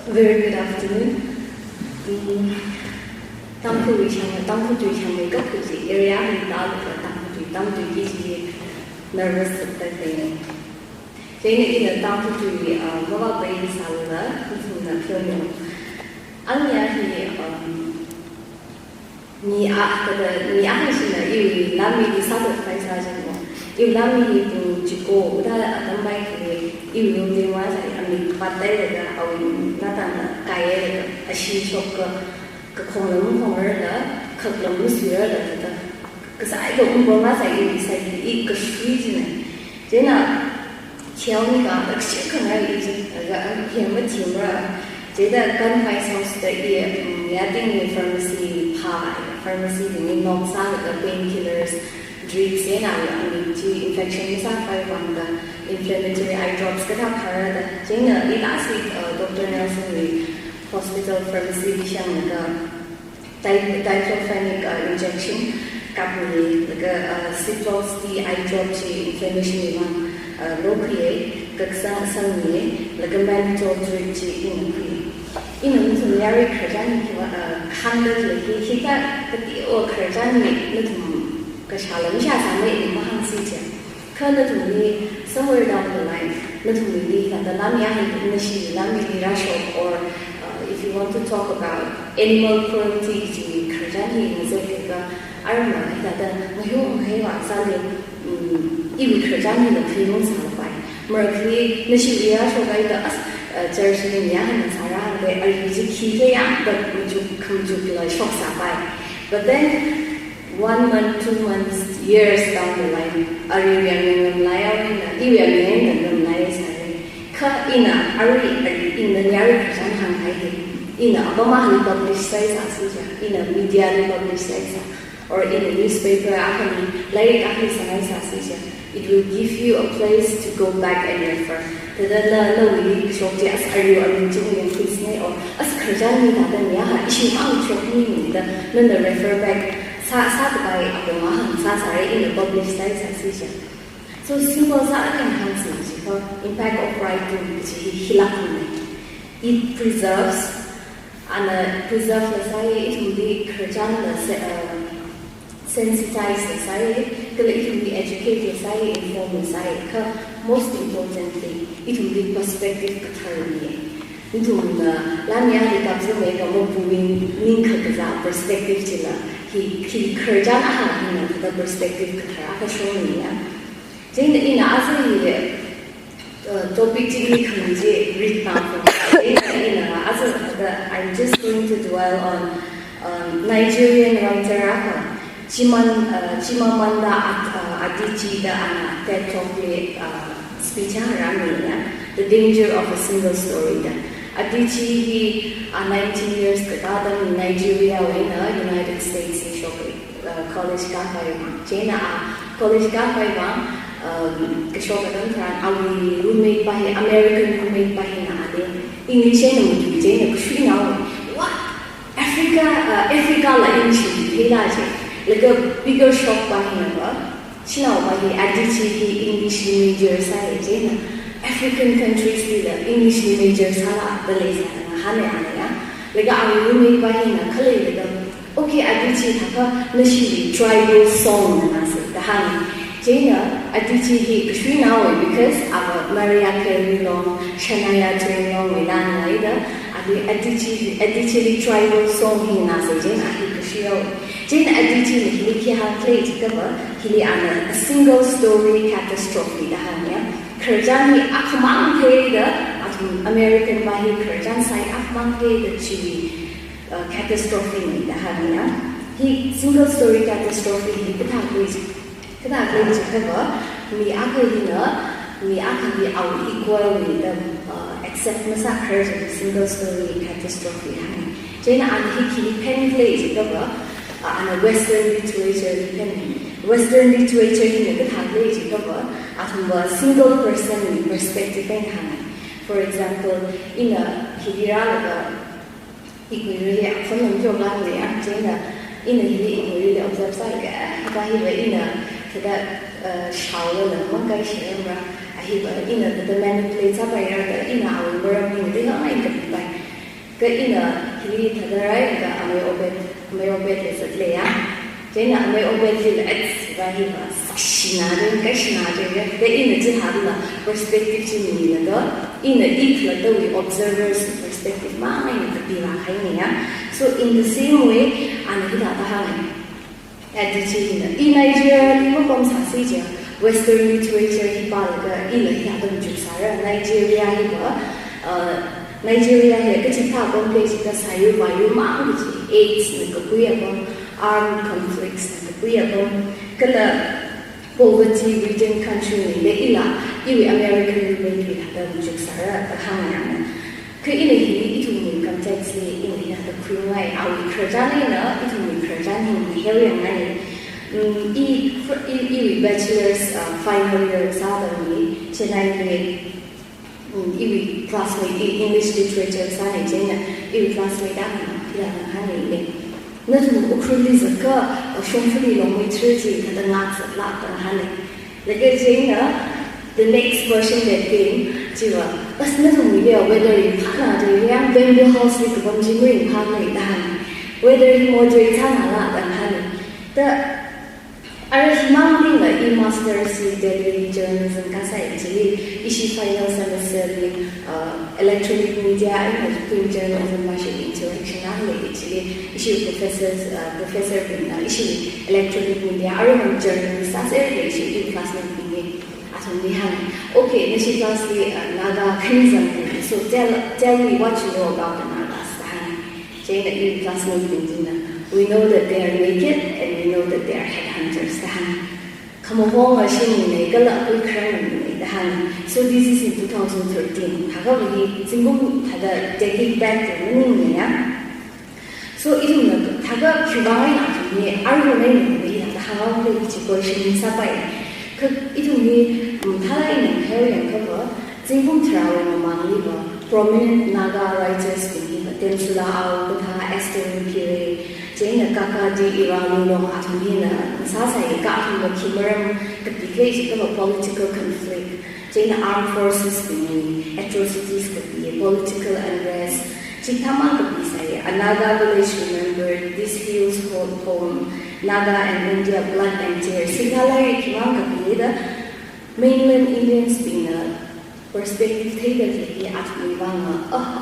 Very good afternoon. Tampu Chang got to the area and Tampu is nervous at the thing. Jane in the Tampu mobile baby salad, who's in the film. Anya ni ahasina you lami di satu faisa jango you lami itu jiko udah ada baik you yung di mana ami patai ada awin nata kaya ashi chok ke kolom ada kolom suara ada kesai itu umur masa ini saya ini kesulitan jadi chiao ni kan tak sekarang ini agak hemat cuma jadi kan faisa sudah getting pharmacy pharmacy ini non-sal painkillers, drugs ये ना infection में साथ inflammatory eye drops के साथ खड़ा था last week Dr. Nelson hospital pharmacy विषय में diclofenac injection कापुली Ciplox eye drops inflammation में low PA कक्सा संगे mandatory drug in the Mary Kerjani handled the Hita or Kerjani little Kashalamsha and made in Mahan City. Colonel to me somewhere down the line, little me that the Lamia in the Shi Lami Rasho, or if you want to talk about animal cruelty to Kerjani in Zofika, I remember that the Mahum Heva Sally even Kerjani the Primus Alpine. Mercury, Nishi Rasho by the Jersey and Sarah, they are using Kivea, but you come to like shock supply. But then 1 month, 2 months, years down the line, are you young liar and lies? Ina, are in the Yari Hanghai, in a Obama published sites, in a media published sites, or in a newspaper, it will give you a place to go back and refer. The week shop as are you arranging in Disney or as Kerjani than Yaha, issue out shop meaning then the refer back sat by Abamahan Sasari in the published sites association. So symbols are enhancing for impact of writing Hilakuni. It preserves and it will be Kerjana sensitized society, it will be educated society, informed society. Most importantly, it will be perspective paternity. Into Lamia Hikabs make a more booming Ninka perspective chilla. He Kerjana the perspective Kataka Shonia. Jane in Azi topic written down I'm just going to dwell on Nigerian writer Chimamanda Adichie TED Talk speech The Danger of a Single Story. Adichie 19 years in Nigeria in United States college college our roommate by American roommate by English what Africa like a bigger shock by him. Adichie English major side African countries with the English major sala like our roommate by him okay Adichie Nashi tribal song Jana Adichie because our Maria Carey long Shania Twain long Milana Adichie tribal song Jane Adichie he played a single story catastrophe Kerjani Akman the American Bahi Kerjan side Akman the Chili catastrophe he single story catastrophe he could we our equal with except massacres of single story catastrophe Jane and he pen plays and a Western literature in a single person perspective. For example, in a Higiraga, equally in a observe shower and one guy share, the manipulates up in our world in the ina hili thadarai ga ame obet le satleya jena ame obet le ats vahi va kashina de ina jihadla perspective chini la ina ikla the we observers perspective ma ina tabila khainiya so in the same way anahida tahani addichina in Nigeria mo kom sasija western literature hi palaga ila hi adam jusara Nigeria hi ba Nigeria है कि चिंता कौन ले चिंता सायु वायु मांग जी AIDS ने कभी अपन armed conflicts ने कभी अपन कला poverty ridden country ने ले इला इवे American women भी हता मुझे सारा तहांग ना कि इन्हें ही इतुनी context ले इन्हें हता क्योंकि आवी kerjaan ना इतुनी kerjaan ही हेरियन ना इवे bachelor's final year सादा में चेन्नई में iwi classmate English literature sana jena iwi classmate ana ila hani le natu ukhuli zakka shomfuli longwi triji kada ngats la ta hani like jena the next version that came jiwa asnatu mi whether you kana de yang bamboo house ni ko ji mi ha mai da hani whether you moderate sana la ta hani the Arasmang like e-masters with Delhi journalism kasa actually issue final semester electronic media and print journalism masih interaction actually issue professor issue electronic media arun journalist as issue class meeting atau lihat okay nasi class naga kenzam so tell me what you know about the nagas jadi that class meeting we know that they are naked and we know that they are headhunters. So this is in 2013. Taking back the meaning. So it is not prominent Naga writers Tensula Ao, Esther Pire, Jane Kakadi, Irani, no Atumina, Sasa, Gatum, Kimaram, the because of a political conflict, Jane armed forces, atrocities, political unrest, Chitama Kapisai, a Naga village remembered, this feels home, Naga and India, blood and tears, Sigalari, Kimanga Pida, mainland Indians being perspective taken at Mivanga,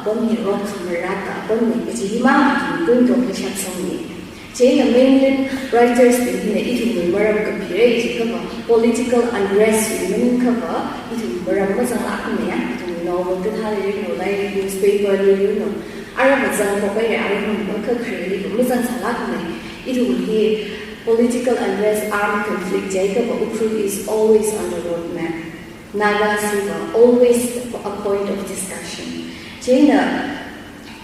Bonnie Rock Marata, Bonnie, which is Himama, going to push up some Jane, the mainland writers in the Itu Muram Kapire, political unrest, women cover, Itu Muram was a Lakamea, to know what the Hallelujah, like newspaper, Arabazan, Arab worker created, Muzan Salakame, it will be political unrest, armed conflict, Jacob Ukru is always on the roadmap. Nagas were always a point of discussion. Jaina,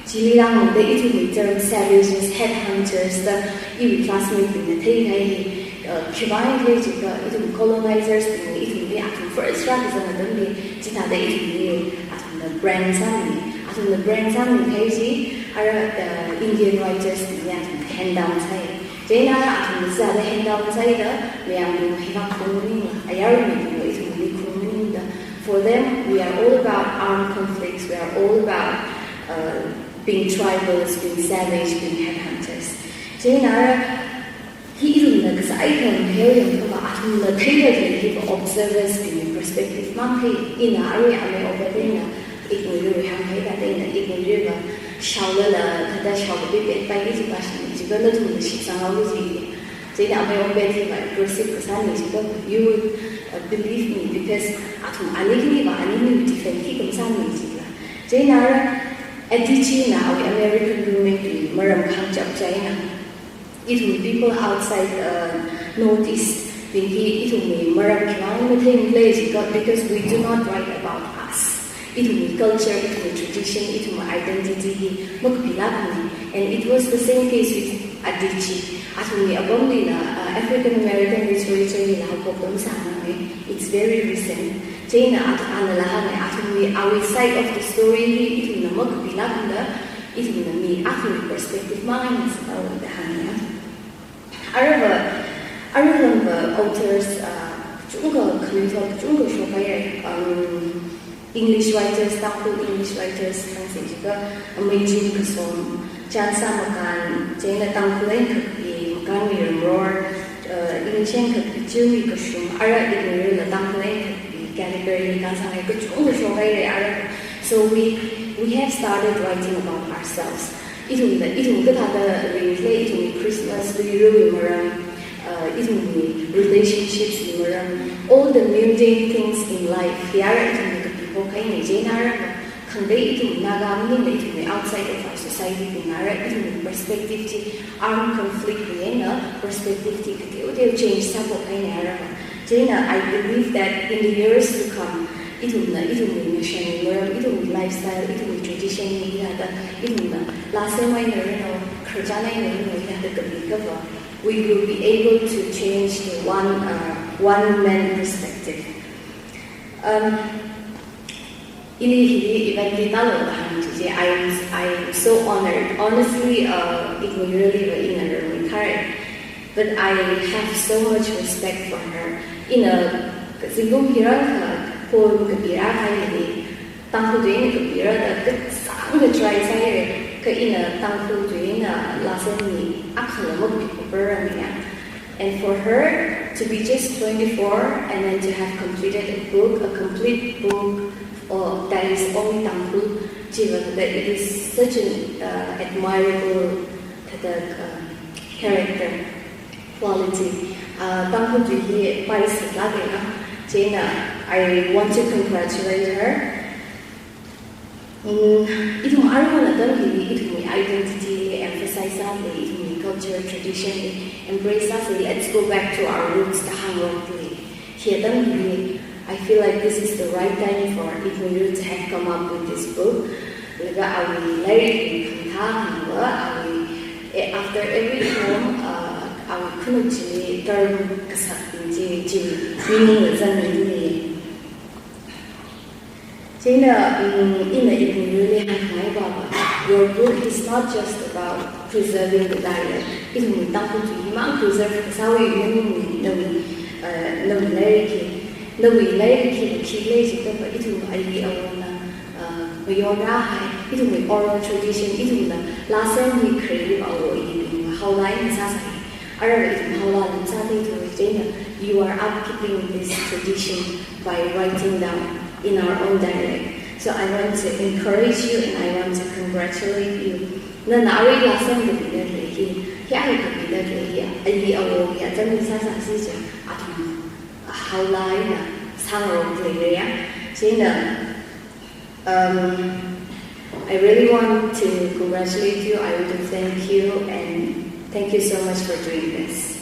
Chilirang, the Itu returned savages, headhunters, the Iwi classmates in the Tei, Chivine Lejika, Itu colonizers, Itu be at first rather than the Chita the Itu at the Brand Sami. At the Brand Sami Kaji are the Indian writers in the hand down side. Jaina at the Zada hand down side, we are Hivakuni, Ayarmi, for them, we are all about armed conflicts, we are all about being tribals, being savage, being headhunters. Jainara, he is because I can hear him from the table observers in perspective. Monkey in the area, I may open it will have that it will river, shower the dash of the bit by each passion, it's going to the ships and always easy. Jaina may open it by perceive you would believe me because anigni different people Jainara Adichi now American women Maram Kanchap China. It will people outside notice it will be Maram Kiwan place because we do not write about us. It will be culture, it will be tradition, it will be identity, and it was the same case with Adichi. Actually, African American literature it's very recent. Jaina our side of the story it will me perspective mine Arab authors English writers, Tamil English writers, amazing person. Chance makan, China Tamil could makan more. English could be Jumi Kushum, Arab in the Tamil could be category, so we have started writing about ourselves. It will be Christmas, it will be relationships, all the mundane things in life. People outside of our society, perspective, armed conflict, perspective, they'll change some of I believe that in the years to come, it will be mission, it will be lifestyle, it will be tradition, it will be last time we will be able to change the one man perspective. I am so honored. Honestly, it will really be in a but I have so much respect for her. In a single hirang for Kabira Haili, Tanku doing Kabira, the sound the try sire, Kaina, Tanku doing a Lasani, Akalamok, and for her to be just 24 and then to have completed a complete book that is only Tanku, that it is such an admirable character quality. Jana, I want to congratulate her. Identity, emphasize culture, tradition, embrace us. Let's go back to our roots, I feel like this is the right time for Ignoru to have come up with this book. After every poem, I will turn meaning Jana, in the Ignoru your book is not just about preserving the dialect. It will be preserve how you no we like it will be it will be oral tradition, it will last time we created our how you are upkeeping this tradition by writing down in our own dialect. So I want to encourage you and I want to congratulate you. Last time the I really want to congratulate you. I want to thank you and thank you so much for doing this.